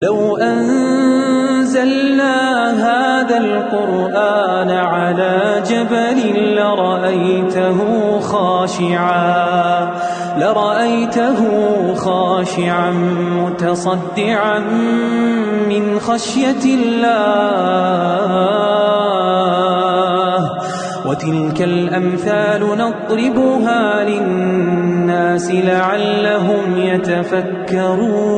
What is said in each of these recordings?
لو أنزلنا هذا القرآن على جبل لرأيته خاشعا متصدعا من خشية الله وتلك الأمثال نضربها للناس لعلهم يتفكرون.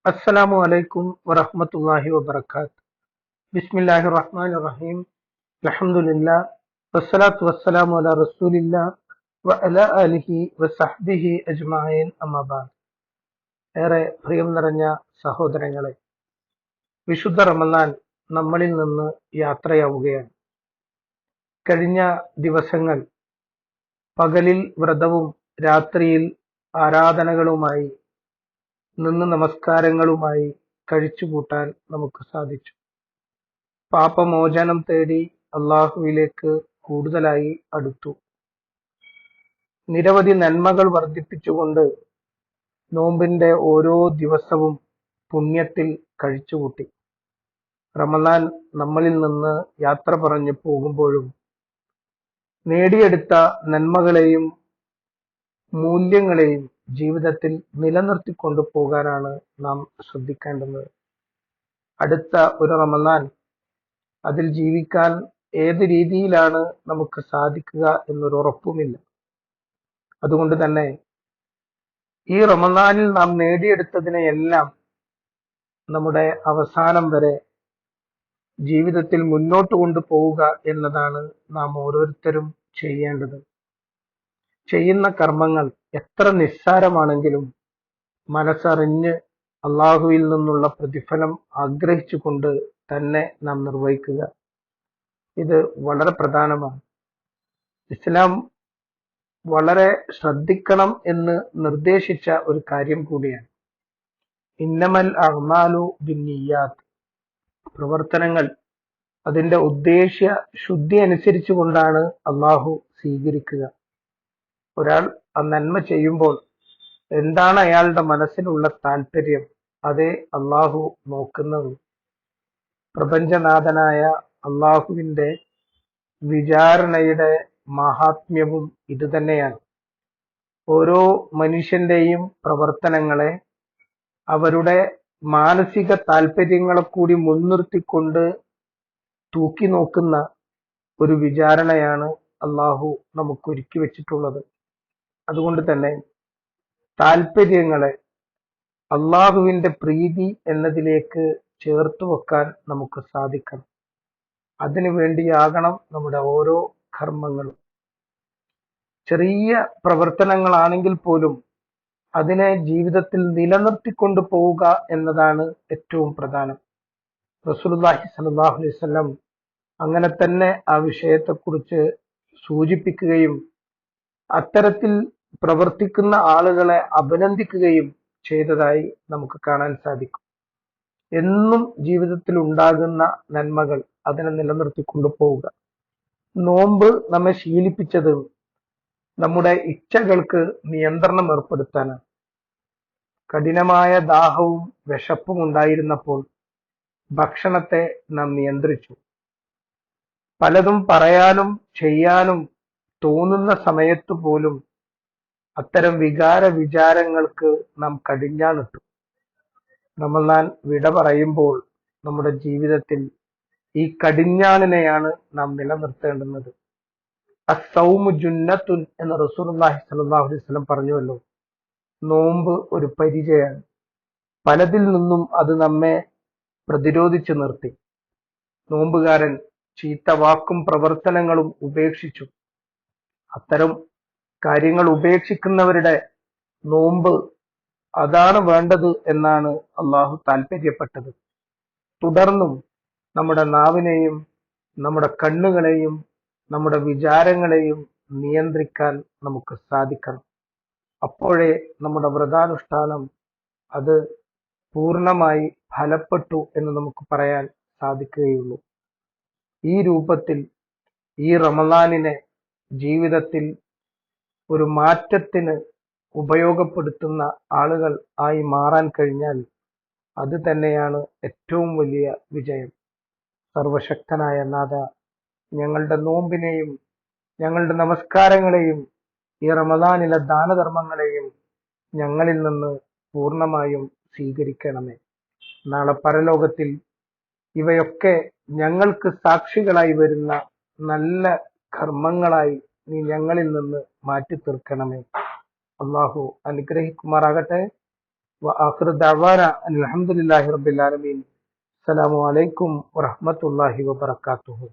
അസ്സലാമു അലൈക്കും വറഹ്മത്തുള്ളാഹി വബറകാത്ത്. ബിസ്മില്ലാഹിർ റഹ്മാനിർ റഹീം. അൽഹംദുലില്ലാ വസ്സലാത്തു വസ്സലാമു അലാ റസൂലില്ലാ വഅലാ ആലിഹി വസഹ്ബിഹി അജ്മഈൻ. അമ്മാ ബഅദ്. ഏറെ പ്രിയം നിറഞ്ഞ സഹോദരങ്ങളെ, വിശുദ്ധ റമളാൻ നമ്മളിൽ നിന്ന് യാത്രയാവുകയാണ്. കഴിഞ്ഞ ദിവസങ്ങൾ പകലിൽ വ്രതവും രാത്രിയിൽ ആരാധനകളുമായി നിന്ന് നമസ്കാരങ്ങളുമായി കഴിച്ചുകൂട്ടാൻ നമുക്ക് സാധിച്ചു. പാപമോചനം തേടി അള്ളാഹുവിലേക്ക് കൂടുതലായി അടുത്തു. നിരവധി നന്മകൾ വർദ്ധിപ്പിച്ചുകൊണ്ട് നോമ്പിന്റെ ഓരോ ദിവസവും പുണ്യത്തിൽ കഴിച്ചുകൂട്ടി. റമളാൻ നമ്മളിൽ നിന്ന് യാത്ര പറഞ്ഞു പോകുമ്പോഴും നേടിയെടുത്ത നന്മകളെയും മൂല്യങ്ങളെയും ജീവിതത്തിൽ നിലനിർത്തിക്കൊണ്ടു പോകാനാണ് നാം ശ്രദ്ധിക്കേണ്ടത്. അടുത്ത ഒരു റമളാൻ, അതിൽ ജീവിക്കാൻ ഏത് രീതിയിലാണ് നമുക്ക് സാധിക്കുക എന്നൊരു ഉറപ്പുമില്ല. അതുകൊണ്ട് തന്നെ ഈ റമളാനിൽ നാം നേടിയെടുത്തതിനെയെല്ലാം നമ്മുടെ അവസാനം വരെ ജീവിതത്തിൽ മുന്നോട്ട് കൊണ്ടുപോവുക എന്നതാണ് നാം ഓരോരുത്തരും ചെയ്യേണ്ടത്. ചെയ്യുന്ന കർമ്മങ്ങൾ എത്ര നിസ്സാരമാണെങ്കിലും മനസ്സറിഞ്ഞ് അള്ളാഹുവിൽ നിന്നുള്ള പ്രതിഫലം ആഗ്രഹിച്ചുകൊണ്ട് തന്നെ നാം നിർവഹിക്കുക. ഇത് വളരെ പ്രധാനമാണ്. ഇസ്ലാം വളരെ ശ്രദ്ധിക്കണം എന്ന് നിർദ്ദേശിച്ച ഒരു കാര്യം കൂടിയാണ്. ഇന്നമൽ അഅ്മാലു ബിന്നിയ്യാത്ത്. പ്രവർത്തനങ്ങൾ അതിന്റെ ഉദ്ദേശ്യ ശുദ്ധി അനുസരിച്ചുകൊണ്ടാണ് അള്ളാഹു സ്വീകരിക്കുക. ഒരാൾ ആ നന്മ ചെയ്യുമ്പോൾ എന്താണ് അയാളുടെ മനസ്സിലുള്ള താല്പര്യം, അതേ അള്ളാഹു നോക്കുന്നത്. പ്രപഞ്ചനാഥനായ അള്ളാഹുവിന്റെ വിചാരണയുടെ മഹാത്മ്യവും ഇതുതന്നെയാണ്. ഓരോ മനുഷ്യന്റെയും പ്രവർത്തനങ്ങളെ അവരുടെ മാനസിക താല്പര്യങ്ങളെ കൂടി മുൻനിർത്തിക്കൊണ്ട് തൂക്കി നോക്കുന്ന ഒരു വിചാരണയാണ് അള്ളാഹു നമുക്ക് ഒരുക്കി വെച്ചിട്ടുള്ളത്. അതുകൊണ്ട് തന്നെ താല്പര്യങ്ങളെ അള്ളാഹുവിന്റെ പ്രീതി എന്നതിലേക്ക് ചേർത്ത് വെക്കാൻ നമുക്ക് സാധിക്കണം. അതിനു വേണ്ടിയാകണം നമ്മുടെ ഓരോ കർമ്മങ്ങളും. ചെറിയ പ്രവർത്തനങ്ങളാണെങ്കിൽ പോലും അതിനെ ജീവിതത്തിൽ നിലനിർത്തിക്കൊണ്ടു പോവുക എന്നതാണ് ഏറ്റവും പ്രധാനം. റസൂലുള്ളാഹി സ്വല്ലല്ലാഹു അലൈഹി വസല്ലം അങ്ങനെ തന്നെ ആ വിഷയത്തെക്കുറിച്ച് സൂചിപ്പിക്കുകയും അത്തരത്തിൽ പ്രവർത്തിക്കുന്ന ആളുകളെ അഭിനന്ദിക്കുകയും ചെയ്തതായി നമുക്ക് കാണാൻ സാധിക്കും. എന്നും ജീവിതത്തിൽ ഉണ്ടാകുന്ന നന്മകൾ അതിനെ നിലനിർത്തിക്കൊണ്ടു പോവുക. നോമ്പ് നമ്മെ ശീലിപ്പിച്ചത് നമ്മുടെ ഇച്ഛകൾക്ക് നിയന്ത്രണം ഏർപ്പെടുത്താനാണ്. കഠിനമായ ദാഹവും വിശപ്പും ഉണ്ടായിരുന്നപ്പോൾ ഭക്ഷണത്തെ നാം നിയന്ത്രിച്ചു. പലതും പറയാനും ചെയ്യാനും തോന്നുന്ന സമയത്ത് പോലും അത്തരം വിചാരങ്ങൾക്ക് നാം കടിഞ്ഞാണിട്ടു. റമളാൻ വിട പറയുമ്പോൾ നമ്മുടെ ജീവിതത്തിൽ ഈ കടിഞ്ഞാണിനെയാണ് നാം നിലനിർത്തേണ്ടുന്നത്. അസ്സൗമു ജുന്നത്തുൻ എന്ന് റസൂലുള്ളാഹി സ്വല്ലല്ലാഹു അലൈഹി വസല്ലം പറഞ്ഞുവല്ലോ. നോമ്പ് ഒരു പരിചയാണ്. പലതിൽ നിന്നും അത് നമ്മെ പ്രതിരോധിച്ചു നിർത്തി. നോമ്പുകാരൻ ചീത്ത വാക്കും പ്രവർത്തനങ്ങളും ഉപേക്ഷിച്ചു. അത്തരം കാര്യങ്ങൾ ഉപേക്ഷിക്കുന്നവരുടെ നോമ്പ് അതാണ് വേണ്ടത് എന്നാണ് അള്ളാഹു താല്പര്യപ്പെട്ടത്. തുടർന്നും നമ്മുടെ നാവിനെയും നമ്മുടെ കണ്ണുകളെയും നമ്മുടെ വിചാരങ്ങളെയും നിയന്ത്രിക്കാൻ നമുക്ക് സാധിക്കണം. അപ്പോഴേ നമ്മുടെ വ്രതാനുഷ്ഠാനം അത് പൂർണ്ണമായി ഫലപ്പെട്ടു എന്ന് നമുക്ക് പറയാൻ സാധിക്കുകയുള്ളൂ. ഈ രൂപത്തിൽ ഈ റമളാനിനെ ജീവിതത്തിൽ ഒരു മാറ്റത്തിന് ഉപയോഗപ്പെടുത്തുന്ന ആളുകൾ ആയി മാറാൻ കഴിഞ്ഞാൽ അത് തന്നെയാണ് ഏറ്റവും വലിയ വിജയം. സർവശക്തനായ നാഥ, ഞങ്ങളുടെ നോമ്പിനെയും ഞങ്ങളുടെ നമസ്കാരങ്ങളെയും ഈ റമദാനിലെ ദാനധർമ്മങ്ങളെയും ഞങ്ങളിൽ നിന്ന് പൂർണ്ണമായും സ്വീകരിക്കണമേ. നാളെ പരലോകത്തിൽ ഇവയൊക്കെ ഞങ്ങൾക്ക് സാക്ഷികളായി വരുന്ന നല്ല കർമ്മങ്ങളായി നീ ഞങ്ങളിൽ നിന്ന് മാറ്റി തീർക്കണമേ. അള്ളാഹു അനുഗ്രഹിക്കുമാറാകട്ടെ. വആഖിറു ദഅ്വാന അൽഹംദുലില്ലാഹി റബ്ബിൽ ആലമീൻ. അസ്സലാമു അലൈക്കും വറഹ്മത്തുള്ളാഹി വബറകാതുഹു.